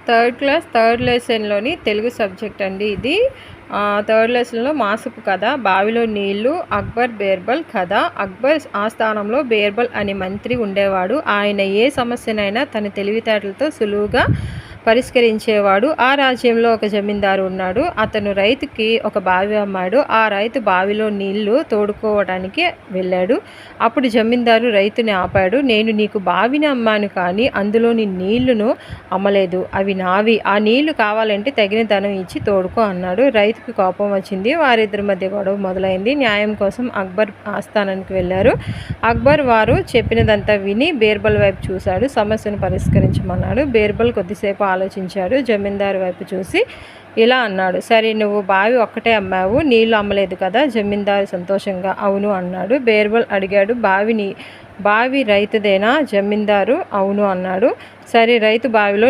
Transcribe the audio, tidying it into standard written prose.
Third class third లెసన్లోని Telugu subject అండి ఇది. థర్డ్ లెసన్లో మాసపు కథ, బావిలో నీళ్లు, అక్బర్ బీర్బల్ కథ. అక్బర్ ఆస్థానంలో బీర్బల్ అనే మంత్రి ఉండేవాడు. ఆయన ఏ సమస్యనైనా తన తెలివితేటలతో సులువుగా పరిష్కరించేవాడు. ఆ రాజ్యంలో ఒక జమీందారు ఉన్నాడు. అతను రైతుకి ఒక బావి అమ్మాడు. ఆ రైతు బావిలో నీళ్లు తోడుకోవడానికి వెళ్ళాడు. అప్పుడు జమీందారు రైతుని ఆపాడు. నేను నీకు బావిని అమ్మాను, కానీ అందులోని నీళ్లను అమ్మలేదు. అవి నావి. ఆ నీళ్లు కావాలంటే తగిన ధనం ఇచ్చి తోడుకో అన్నాడు. రైతుకి కోపం వచ్చింది. వారిద్దరి మధ్య గొడవ మొదలైంది. న్యాయం కోసం అక్బర్ ఆస్థానానికి వెళ్ళారు. అక్బర్ వారు చెప్పినదంతా విని బీర్బల్ వైపు చూశాడు. సమస్యను పరిష్కరించమన్నాడు. బీర్బల్ కొద్దిసేపు ఆలోచించాడు. జమీందారు వైపు చూసి ఇలా అన్నాడు, సరే, నువ్వు బావి ఒక్కటే అమ్మావు, నీళ్లు అమ్మలేదు కదా? జమీందారు సంతోషంగా అవును అన్నాడు. బీర్బల్ అడిగాడు, బావి రైతుదేనా? జమీందారు అవును అన్నాడు. సరే, రైతు బావిలో